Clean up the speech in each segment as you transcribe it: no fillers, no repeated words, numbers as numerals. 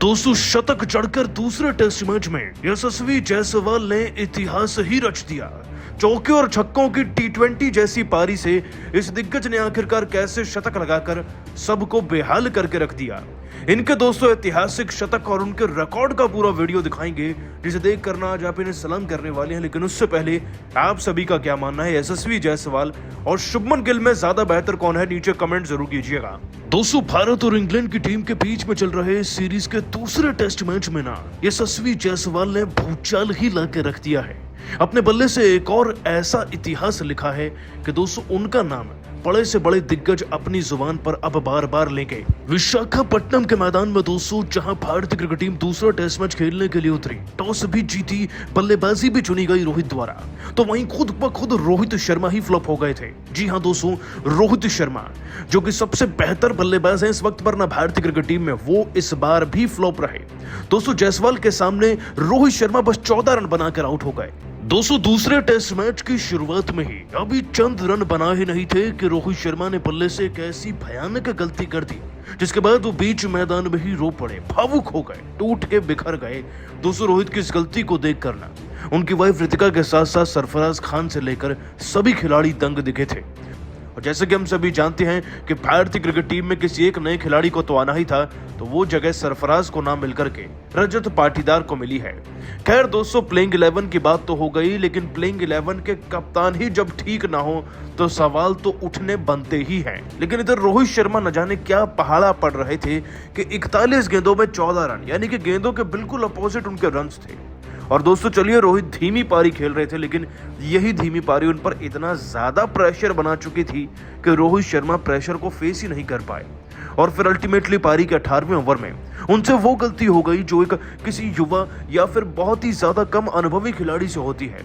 दोस्तों शतक चढ़कर दूसरे टेस्ट मैच में यशस्वी जायसवाल ने इतिहास ही रच दिया। चौके और छक्कों की टी20 जैसी पारी से इस दिग्गज ने आखिरकार कैसे शतक लगाकर सबको बेहाल करके रख दिया। इनके दोस्तों ऐतिहासिक शतक और उनके रिकॉर्ड का पूरा वीडियो दिखाएंगे, जिसे देख करना आज आप इन्हें सलाम करने वाले हैं। लेकिन उससे पहले आप सभी का क्या मानना है, यशस्वी जायसवाल और शुभमन गिल में ज्यादा बेहतर कौन है, नीचे कमेंट जरूर कीजिएगा। दोस्तों भारत और इंग्लैंड की टीम के बीच में चल रहे सीरीज के दूसरे टेस्ट मैच में ना यशस्वी जायसवाल ने भूचाल ही ला के रख दिया है। अपने बल्ले से एक और ऐसा इतिहास लिखा है कि दोस्तों उनका नाम बड़े से बड़े दिग्गज अपनी जुबान पर अब बार बार लेंगे। विशाखापट्टनम के मैदान में दोस्तों जहां भारतीय क्रिकेट टीम दूसरा टेस्ट मैच खेलने के लिए उतरी, टॉस भी जीती, बल्लेबाजी भी चुनी गई रोहित द्वारा, तो वहीं खुद ब खुद रोहित शर्मा ही फ्लॉप हो गए थे। जी हां दोस्तों, रोहित शर्मा जो कि सबसे बेहतर बल्लेबाज हैं इस वक्त पर ना भारतीय क्रिकेट टीम में, वो इस बार भी फ्लॉप रहे। दोस्तों जायसवाल के सामने रोहित शर्मा बस 14 रन बनाकर आउट हो गए। दोस्तों दूसरे टेस्ट मैच की शुरुआत में ही अभी चंद रन बना ही नहीं थे कि रोहित शर्मा ने बल्ले से एक ऐसी भयानक गलती कर दी, जिसके बाद वो बीच मैदान में ही रो पड़े, भावुक हो गए, टूट के बिखर गए। दोस्तों रोहित की इस गलती को देख करना उनकी वाइफ रितिका के साथ साथ सरफराज खान से लेकर सभी खिलाड़ी दंग दिखे थे। और जैसे कि हम सभी जानते हैं कि भारतीय क्रिकेट टीम में किसी एक नए खिलाड़ी को तो आना ही था, तो वो जगह सरफराज को ना मिलकर के रजत पाटीदार को मिली है। खैर दोस्तों प्लेइंग 11 की बात तो हो गई, लेकिन प्लेइंग 11 के कप्तान ही जब ठीक ना हो तो सवाल तो उठने बनते ही हैं। लेकिन इधर रोहित शर्मा न जाने क्या पहाड़ा पड़ रहे थे कि 41 गेंदों में 14 रन, यानी कि गेंदों के बिल्कुल अपोजिट उनके रन्स थे। और दोस्तों चलिए रोहित धीमी पारी खेल रहे थे, लेकिन यही धीमी पारी उन पर इतना ज्यादा प्रेशर बना चुकी थी कि रोहित शर्मा प्रेशर को फेस ही नहीं कर पाए। और फिर अल्टीमेटली पारी के 18वें ओवर में उनसे वो गलती हो गई जो एक किसी युवा या फिर बहुत ही ज्यादा कम अनुभवी खिलाड़ी से होती है।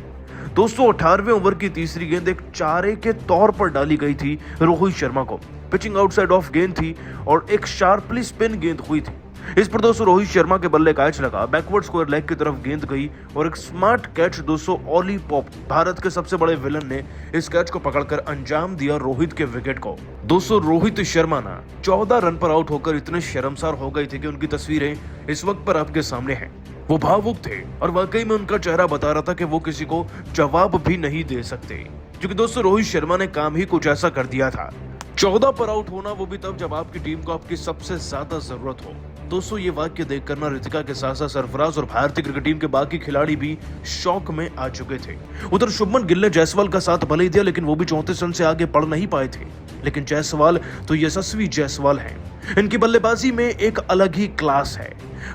दोस्तों 18वें ओवर की तीसरी गेंद एक चारे के तौर पर डाली गई थी रोहित शर्मा को। पिचिंग आउटसाइड ऑफ गेंद थी और एक शार्पली स्पिन गेंद हुई थी। इस पर दोस्तों रोहित शर्मा के बल्ले कैच लगा, बैकवर्ड स्क्वायर लेग की तरफ गेंद गई और एक स्मार्ट कैच दोस्तों ओली पॉप, भारत के सबसे बड़े विलन ने इस कैच को पकड़कर अंजाम दिया रोहित के विकेट को। दोस्तों रोहित शर्मा ना 14 रन पर आउट होकर इतने शर्मसार हो गए थे कि उनकी तस्वीरें इस वक्त पर आपके सामने हैं। वो भावुक थे और वाकई में उनका चेहरा बता रहा था कि वो किसी को जवाब भी नहीं दे सकते, क्योंकि दोस्तों रोहित शर्मा ने काम ही कुछ ऐसा कर दिया था। 14 पर आउट होना, वो भी तब जब आपकी टीम को आपकी सबसे ज्यादा जरूरत हो। दोस्तों ये वाक्य देख करना रितिका के साथ साथ सरफराज और भारतीय क्रिकेट टीम के बाकी खिलाड़ी भी शौक में आ चुके थे। उधर शुभमन गिल ने जायसवाल का साथ भले ही दिया, लेकिन वो भी 34 रन से आगे बढ़ नहीं पाए थे। लेकिन जायसवाल तो यशस्वी जायसवाल हैं। इनकी बल्लेबाजी में एक अलग ही क्लास है।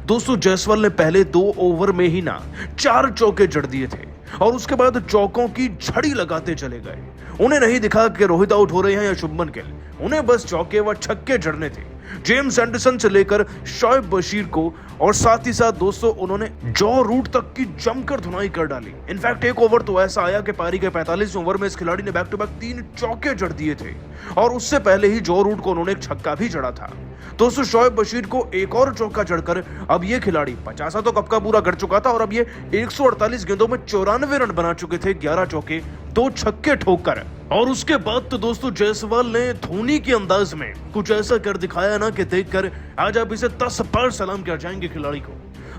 दोस्तों जायसवाल ने पहले 2 ओवर में ही ना 4 चौके जड़ दिए थे और उसके बाद चौकों की झड़ी लगाते चले गए। उन्हें नहीं दिखा कि रोहित आउट हो रहे हैं या शुभमन गिल, उन्हें बस चौके व छक्के जड़ने थे। जेम्स एंडरसन से लेकर शोएब बशीर को, और साथ ही साथ दोस्तों उन्होंने जॉ रूट तक की जमकर धुनाई कर डाली। इनफैक्ट एक ओवर तो ऐसा आया कि पारी के 45वें ओवर में इस खिलाड़ी ने बैक टू बैक 3 चौके जड़ दिए थे और उससे पहले ही जॉ रूट को उन्होंने एक छक्का भी जड़ा था। दोस्तों शोएब बशीर को एक और चौका जड़कर अब ये खिलाड़ी 50 तो कब का पूरा कर चुका था और अब ये 148 गेंदों में 94 रन बना चुके थे, 11 चौके 2 छक्के ठोककर। और उसके बाद तो दोस्तों जायसवाल ने धोनी के अंदाज में कुछ ऐसा कर दिखाया ना कि देखकर आज आप इसे 10 बार सलाम कर जाएंगे खिलाड़ी को।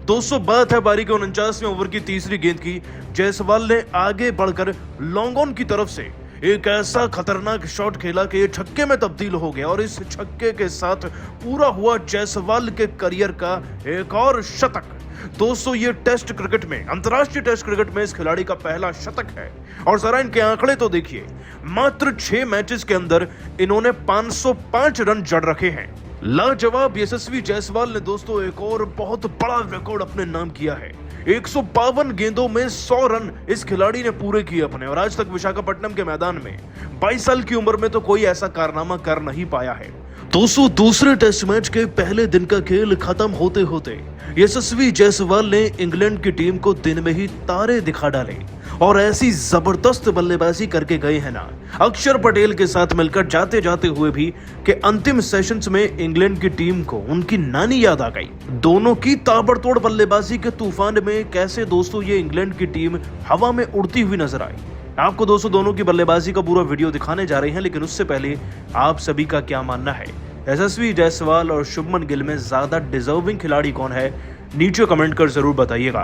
दोस्तों बात है पारी के 49वें ओवर की तीसरी गेंद की। जायसवाल ने आगे बढ़कर लॉन्ग ऑन की तरफ से एक ऐसा खतरनाक शॉट खेला कि ये छक्के में तब्दील हो गया और इस छक्के के साथ पूरा हुआ जायसवाल के करियर का एक और शतक। दोस्तों ये टेस्ट क्रिकेट में, अंतर्राष्ट्रीय टेस्ट क्रिकेट में इस खिलाड़ी का पहला शतक है। और जरा इनके आंकड़े तो देखिए, मात्र 6 मैचेस के अंदर इन्होंने 505 रन जड़ रखे हैं। लाजवाब यशस्वी जायसवाल ने दोस्तों एक और बहुत बड़ा रिकॉर्ड अपने नाम किया है। 152 गेंदों में 100 रन इस खिलाड़ी ने पूरे किए अपने, और आज तक विशाखापट्टनम के मैदान में 22 साल की उम्र में तो कोई ऐसा कारनामा कर नहीं पाया है। दोस्तों दूसरे टेस्ट मैच के पहले दिन का खेल खत्म होते होते यशस्वी जायसवाल ने इंग्लैंड की टीम को दिन में ही तारे दिखा डाले और ऐसी जबरदस्त बल्लेबाजी करके गए हैं ना अक्षर पटेल के साथ मिलकर, जाते जाते हुए भी कि अंतिम सेशंस में इंग्लैंड की टीम को उनकी नानी याद आ गई। दोनों की ताबड़तोड़ बल्लेबाजी के तूफान में कैसे दोस्तों ये इंग्लैंड की टीम हवा में उड़ती हुई नजर आई। आपको दोस्तों दोनों की बल्लेबाजी का पूरा वीडियो दिखाने जा रहे हैं, लेकिन उससे पहले आप सभी का क्या मानना है, यशस्वी जायसवाल और शुभमन गिल में ज्यादा डिजर्विंग खिलाड़ी कौन है, नीचे कमेंट कर जरूर बताइएगा।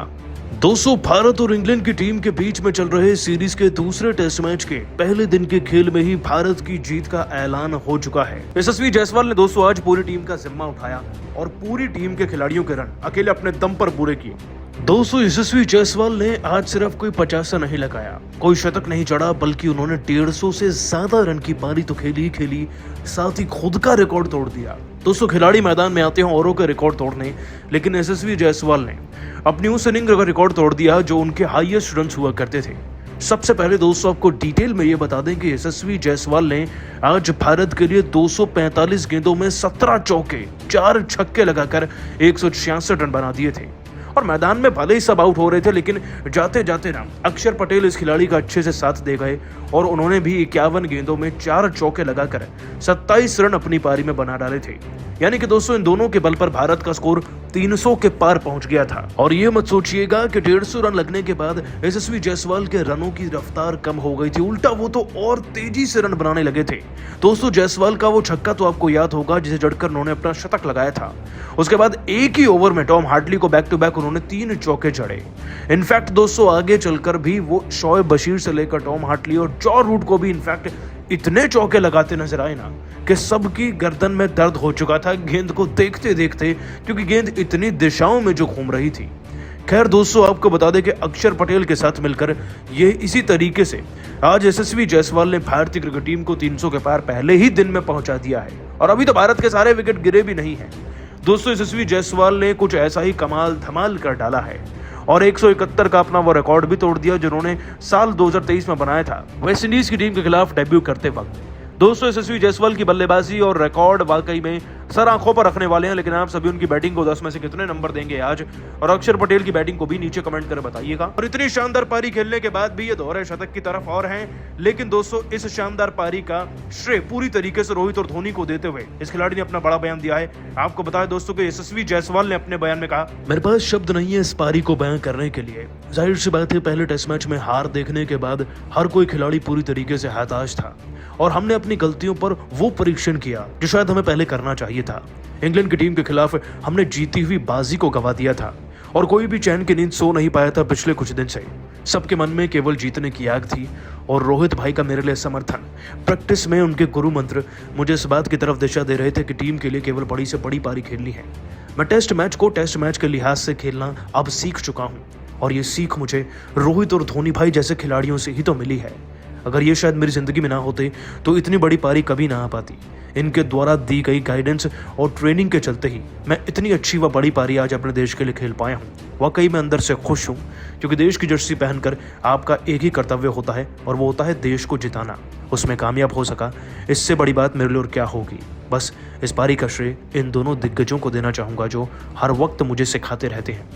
दोस्तों, भारत और इंग्लैंड की टीम के बीच में चल रहे सीरीज के दूसरे टेस्ट मैच के पहले दिन के खेल में ही भारत की जीत का ऐलान हो चुका है। यशस्वी जायसवाल ने दोस्तों आज पूरी टीम का जिम्मा उठाया और पूरी टीम के खिलाड़ियों के रन अकेले अपने दम पर पूरे किए। दोस्तों, यशस्वी जायसवाल ने आज सिर्फ कोई 50 नहीं लगाया, कोई शतक नहीं चढ़ा, बल्कि उन्होंने 150 से ज्यादा रन की पारी तो खेली, साथ ही खुद का रिकॉर्ड तोड़ दिया। दोस्तों, खिलाड़ी मैदान में आते हैं औरों के रिकॉर्ड तोड़ने, लेकिन यशस्वी जायसवाल ने अपनी उस इनिंग का रिकॉर्ड तोड़ दिया जो उनके हाईएस्ट रन हुआ करते थे। सबसे पहले दोस्तों आपको डिटेल में ये बता दें कि यशस्वी जायसवाल ने आज भारत के लिए 245 गेंदों में 17 चौके 4 छक्के लगाकर 166 रन बना दिए थे। और मैदान में भले ही सब आउट हो रहे थे, लेकिन जाते जाते ना अक्षर पटेल इस खिलाड़ी का अच्छे से साथ दे गए और उन्होंने भी 51 गेंदों में 4 चौके लगाकर 27 रन अपनी पारी में बना डाले थे। यानी कि दोस्तों इन दोनों के बल पर भारत का स्कोर 300 के पार पहुंच गया था। और ये मत सोचिएगा कि 150 रन लगने के बाद यशस्वी जायसवाल के रनों की रफ्तार कम हो गई थी, उल्टा वो तो और तेजी से रन बनाने लगे थे। दोस्तों, जायसवाल का वो छक्का तो आपको याद होगा जिसे जड़कर उन्होंने अपना शतक लगाया था। उसके बाद एक ही ओवर में टॉम हार्टली को बैक टू बैक उन्होंने 3 चौके जड़े। इनफैक्ट दोस्तों आगे चलकर भी वो शोएब बशीर से लेकर टॉम हार्टली और जॉ रूट को भी इनफैक्ट इतने चौके लगाते नजर आए ना कि सबकी गर्दन में दर्द हो चुका था गेंद को देखते देखते, क्योंकि गेंद इतनी दिशाओं में जो घूम रही थी। खैर दोस्तों, आपको बता दें कि अक्षर पटेल के साथ मिलकर ये इसी तरीके से आज यशस्वी जायसवाल ने भारतीय क्रिकेट टीम को 300 के पार पहले ही दिन में पहुंचा दिया है। और अभी तो भारत के सारे विकेट गिरे भी नहीं हैं। दोस्तों, यशस्वी जायसवाल ने कुछ ऐसा ही कमाल धमाल कर डाला है और 171 का अपना वो रिकॉर्ड भी तोड़ दिया जिन्होंने साल 2023 में बनाया था वेस्ट इंडीज की टीम के खिलाफ डेब्यू करते वक्त। दोस्तों, यशस्वी जायसवाल की बल्लेबाजी और रिकॉर्ड वाकई में सर आंखों पर रखने वाले हैं, लेकिन आप सभी उनकी बैटिंग को 10 में से कितने नंबर देंगे आज, और अक्षर पटेल की बैटिंग को भी नीचे कमेंट कर बताइएगा। और इतनी शानदार पारी खेलने के बाद भी ये दोहरे शतक की तरफ और हैं, लेकिन दोस्तों इस शानदार पारी का श्रेय पूरी तरीके से रोहित और धोनी को देते हुए इस खिलाड़ी ने अपना बड़ा बयान दिया है। आपको बताया दोस्तों कि यशस्वी जायसवाल ने अपने बयान में कहा, मेरे पास शब्द नहीं है इस पारी को बयान करने के लिए। जाहिर सी बात है, पहले टेस्ट मैच में हार देखने के बाद हर कोई खिलाड़ी पूरी तरीके से हताश था और हमने अपनी गलतियों पर वो परीक्षण किया जो शायद हमें पहले करना चाहिए था। इंग्लैंड की टीम के खिलाफ हमने जीती हुई बाजी को गवा दिया था और कोई भी चैन की नींद सो नहीं पाया था पिछले कुछ दिन से। सबके मन में केवल जीतने की आग थी और रोहित भाई का मेरे लिए समर्थन, प्रैक्टिस में उनके गुरु मंत्र मुझे इस बात की तरफ दिशा दे रहे थे कि टीम के लिए केवल बड़ी से बड़ी पारी खेलनी है। मैं टेस्ट मैच को टेस्ट मैच के लिहाज से खेलना अब सीख चुका हूँ और ये सीख मुझे रोहित और धोनी भाई जैसे खिलाड़ियों से ही तो मिली है। अगर ये शायद मेरी जिंदगी में ना होते तो इतनी बड़ी पारी कभी ना आ पाती। इनके द्वारा दी गई गाइडेंस और ट्रेनिंग के चलते ही मैं इतनी अच्छी व बड़ी पारी आज अपने देश के लिए खेल पाया हूँ। वाकई मैं अंदर से खुश हूँ, क्योंकि देश की जर्सी पहनकर आपका एक ही कर्तव्य होता है और वो होता है देश को जिताना। उसमें कामयाब हो सका, इससे बड़ी बात मेरे लिए और क्या होगी। बस इस पारी का श्रेय इन दोनों दिग्गजों को देना चाहूँगा जो हर वक्त मुझे सिखाते रहते हैं।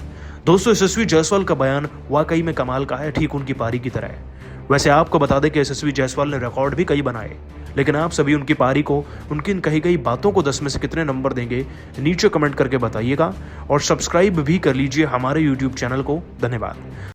दोस्तों, यशस्वी जायसवाल का बयान वाकई में कमाल का है, ठीक उनकी पारी की तरह है। वैसे आपको बता दें कि यशस्वी जायसवाल ने रिकॉर्ड भी कई बनाए, लेकिन आप सभी उनकी पारी को, उनकी इन कही गई बातों को 10 में से कितने नंबर देंगे, नीचे कमेंट करके बताइएगा और सब्सक्राइब भी कर लीजिए हमारे YouTube चैनल को। धन्यवाद।